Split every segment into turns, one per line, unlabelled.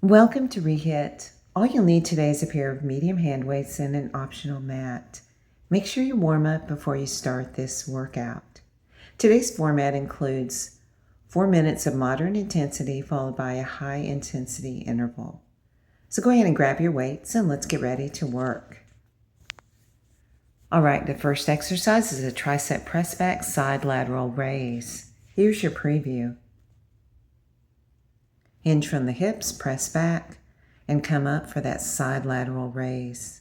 Welcome to HIIT. All you'll need today is a pair of medium hand weights and an optional mat. Make sure you warm up before you start this workout. Today's format includes 4 minutes of moderate intensity followed by a high intensity interval. So go ahead and grab your weights and let's get ready to work. All right, the first exercise is a tricep press back side lateral raise. Here's your preview. Hinge from the hips, press back, and come up for that side lateral raise.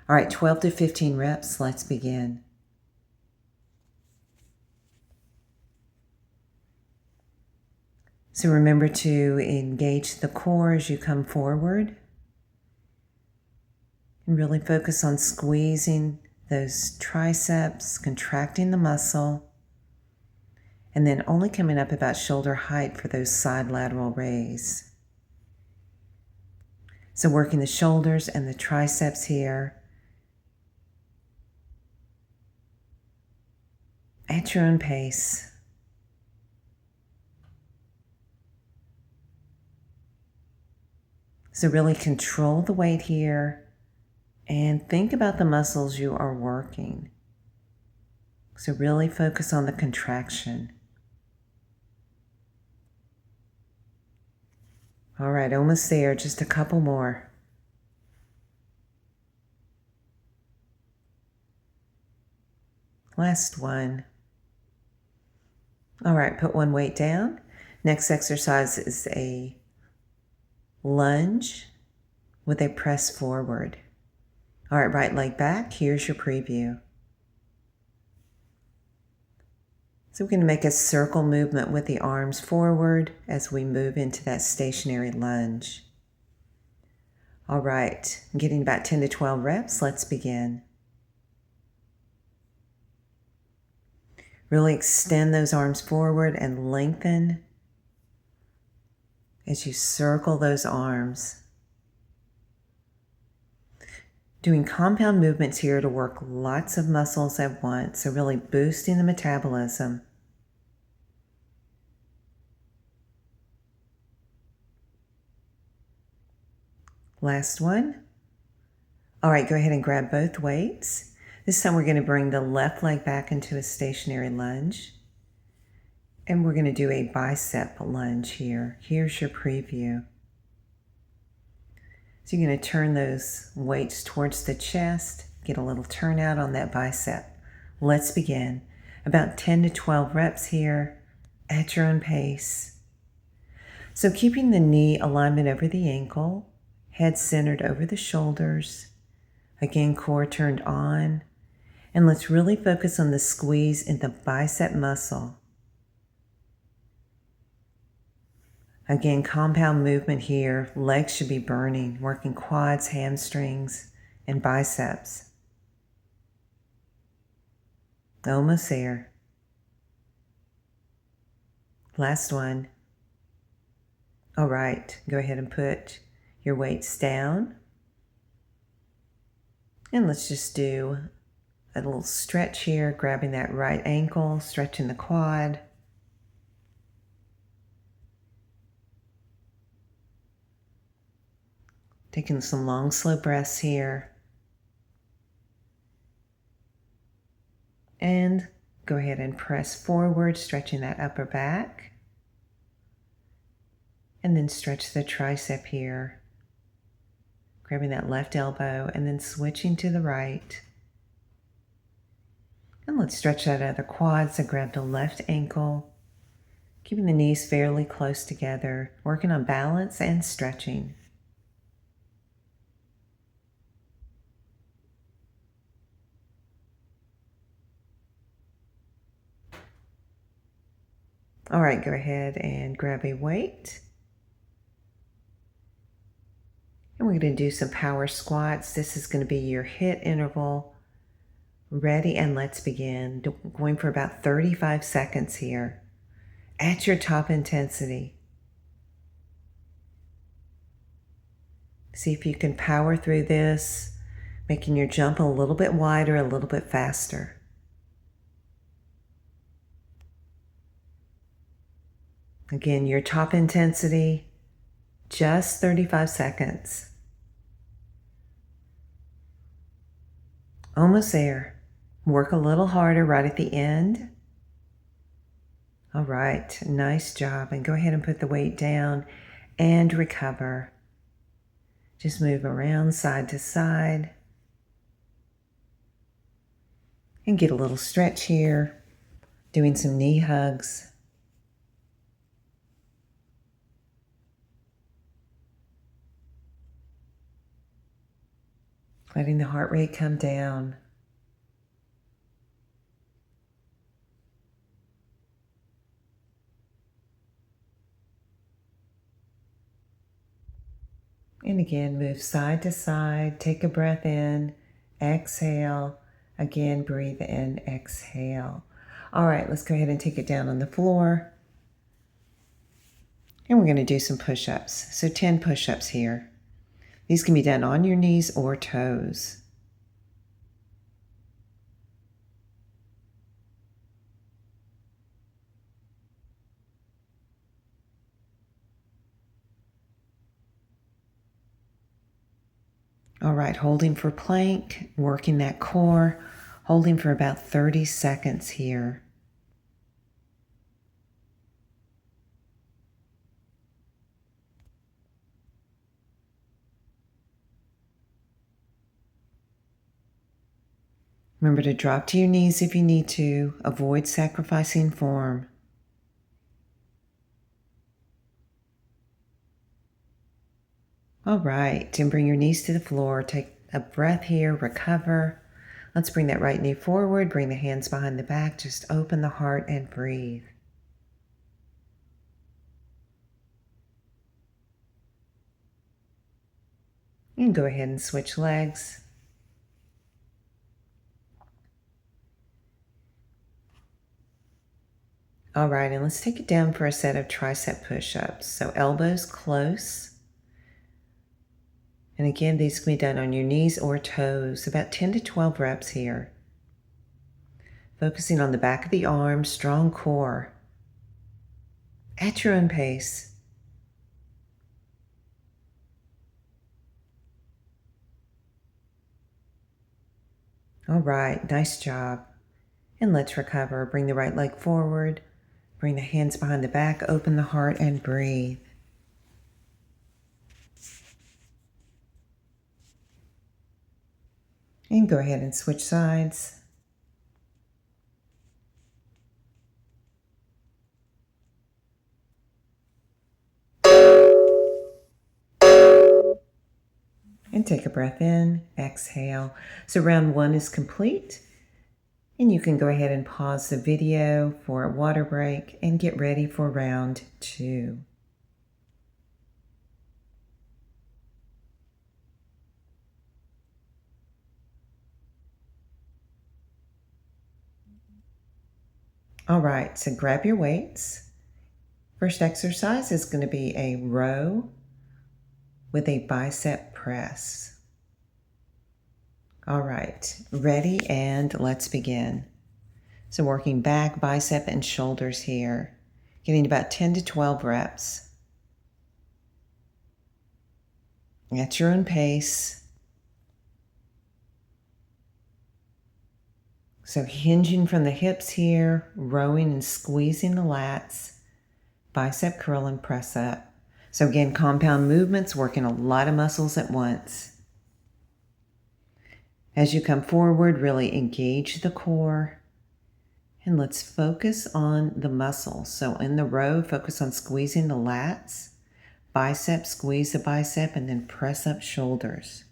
All right, 12 to 15 reps, let's begin. So remember to engage the core as you come forward. And really focus on squeezing those triceps, contracting the muscle, and then only coming up about shoulder height for those side lateral raise. So working the shoulders and the triceps here at your own pace. So really control the weight here and think about the muscles you are working. So really focus on the contraction. All right, almost there, just a couple more. Last one. All right, put one weight down. Next exercise is a lunge with a press forward. All right, right leg back. Here's your preview. So we're going to make a circle movement with the arms forward as we move into that stationary lunge. All right, I'm getting about 10 to 12 reps. Let's begin. Really extend those arms forward and lengthen as you circle those arms. Doing compound movements here to work lots of muscles at once, so really boosting the metabolism. Last one. All right, go ahead and grab both weights. This time we're going to bring the left leg back into a stationary lunge. And we're going to do a bicep lunge here. Here's your preview. So you're going to turn those weights towards the chest, get a little turnout on that bicep. Let's begin. About 10 to 12 reps here at your own pace. So keeping the knee alignment over the ankle, head centered over the shoulders. Again, core turned on. And let's really focus on the squeeze in the bicep muscle. Again, compound movement here. Legs should be burning, working quads, hamstrings, and biceps. Almost there. Last one. All right, go ahead and put your weights down. And let's just do a little stretch here, grabbing that right ankle, stretching the quad. Taking some long, slow breaths here. And go ahead and press forward, stretching that upper back. And then stretch the tricep here. Grabbing that left elbow and then switching to the right. And let's stretch that other quad. So grab the left ankle, keeping the knees fairly close together, working on balance and stretching. All right, go ahead and grab a weight. And we're going to do some power squats. This is going to be your HIIT interval. Ready, and let's begin. Going for about 35 seconds here at your top intensity. See if you can power through this, making your jump a little bit wider, a little bit faster. Again, your top intensity, Just 35 seconds. Almost there. Work a little harder right at the end. All right, nice job. And go ahead and put the weight down and recover. Just move around side to side. And get a little stretch here. Doing some knee hugs. Letting the heart rate come down. And again, move side to side. Take a breath in. Exhale. Again, breathe in. Exhale. All right, let's go ahead and take it down on the floor. And we're going to do some push-ups. So 10 push-ups here. These can be done on your knees or toes. All right, holding for plank, working that core, holding for about 30 seconds here. Remember to drop to your knees if you need to. Avoid sacrificing form. All right, and bring your knees to the floor. Take a breath here, recover. Let's bring that right knee forward. Bring the hands behind the back. Just open the heart and breathe. And go ahead and switch legs. All right, and let's take it down for a set of tricep push-ups. So elbows close. And again, these can be done on your knees or toes, about 10 to 12 reps here. Focusing on the back of the arm, strong core. At your own pace. All right, nice job. And let's recover. Bring the right leg forward. Bring the hands behind the back, open the heart, and breathe. And go ahead and switch sides. And take a breath in, exhale. So round 1 is complete. And you can go ahead and pause the video for a water break and get ready for round 2. All right, so grab your weights. First exercise is going to be a row with a bicep press. All right, ready, and let's begin. So working back, bicep, and shoulders here, getting about 10 to 12 reps. At your own pace. So hinging from the hips here, rowing and squeezing the lats, bicep curl and press up. So again, compound movements, working a lot of muscles at once. As you come forward, really engage the core. And let's focus on the muscles. So in the row, focus on squeezing the lats, bicep, squeeze the bicep, and then press up shoulders.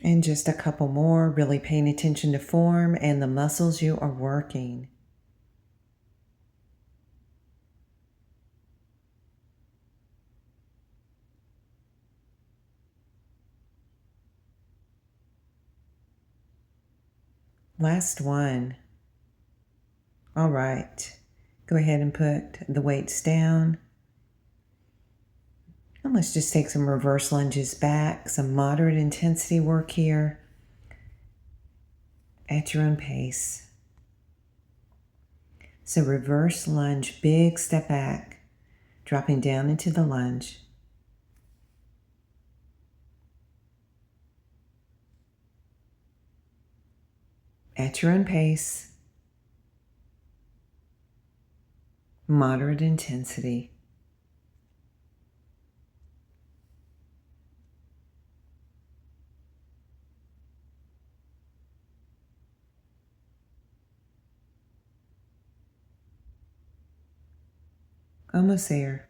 And just a couple more, really paying attention to form and the muscles you are working. Last one. All right. Go ahead and put the weights down. And let's just take some reverse lunges back, some moderate intensity work here. at your own pace. So reverse lunge, big step back, dropping down into the lunge. At your own pace, moderate intensity. Almost there.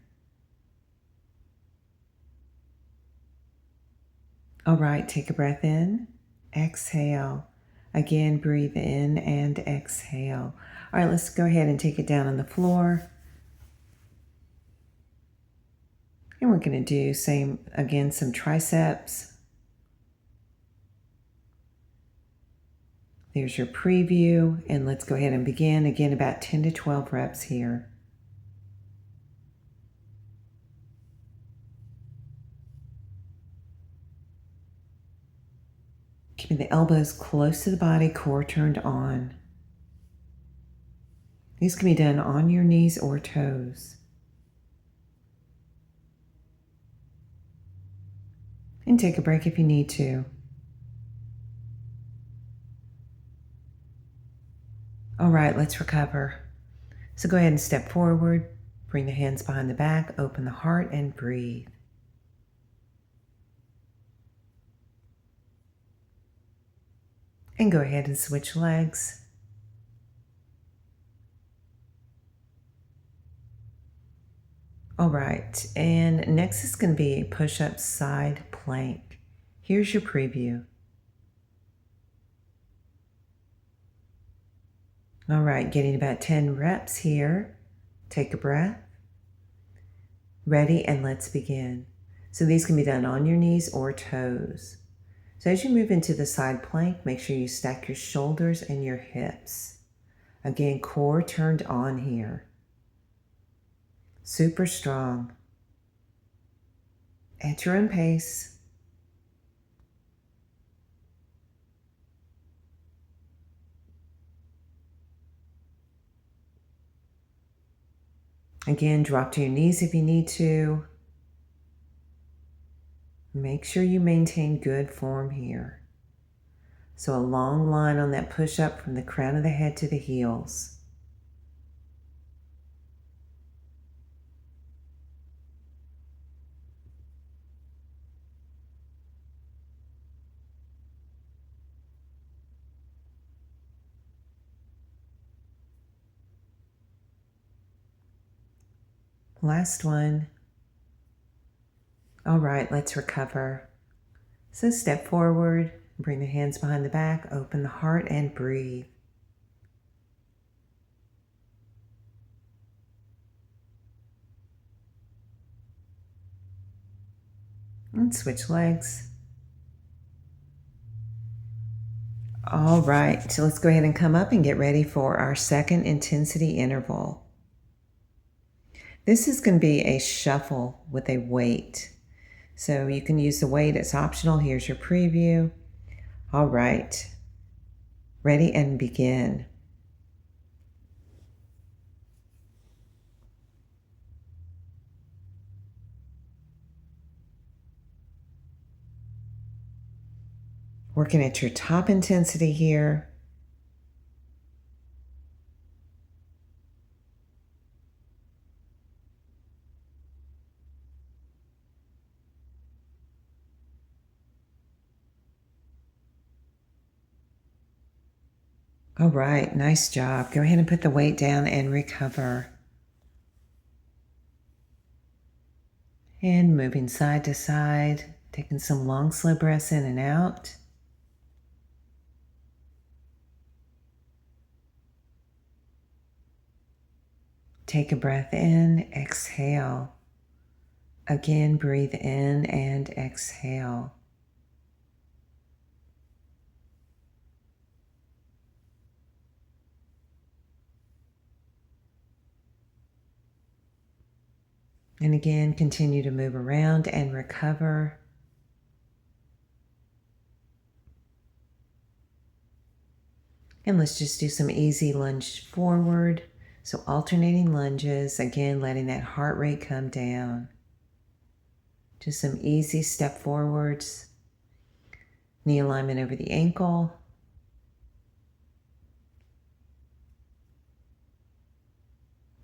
All right, take a breath in, exhale. Again, breathe in and exhale. All right, let's go ahead and take it down on the floor. And we're going to do some triceps. There's your preview, and let's go ahead and begin. Again, about 10 to 12 reps here. Keeping the elbows close to the body, core turned on. These can be done on your knees or toes. And take a break if you need to. All right, let's recover. So go ahead and step forward, bring the hands behind the back, open the heart, and breathe. And go ahead and switch legs. All right, and next is going to be a push-up side plank. Here's your preview. All right, getting about 10 reps here. Take a breath. Ready, and let's begin. So these can be done on your knees or toes. So as you move into the side plank, make sure you stack your shoulders and your hips. Again, core turned on here. Super strong. At your own pace. Again, drop to your knees if you need to. Make sure you maintain good form here. So a long line on that push-up from the crown of the head to the heels. Last one. All right, let's recover. So step forward, bring the hands behind the back, open the heart, and breathe. And switch legs. All right, so let's go ahead and come up and get ready for our second intensity interval. This is going to be a shuffle with a weight. So you can use the weight, it's optional. Here's your preview. All right, ready and begin. Working at your top intensity here. All right, nice job. Go ahead and put the weight down and recover. And moving side to side, taking some long, slow breaths in and out. Take a breath in, exhale. Again, breathe in and exhale. And again, continue to move around and recover. And let's just do some easy lunge forward. So alternating lunges, again, letting that heart rate come down. Just some easy step forwards. Knee alignment over the ankle.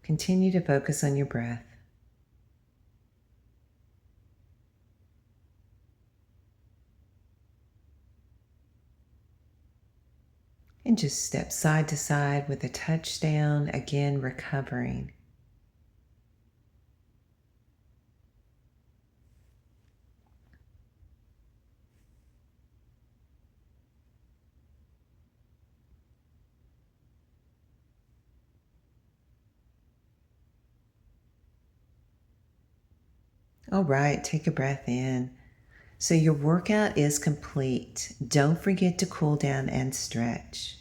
Continue to focus on your breath. And just step side to side with a touchdown, again recovering. All right, take a breath in. So your workout is complete. Don't forget to cool down and stretch.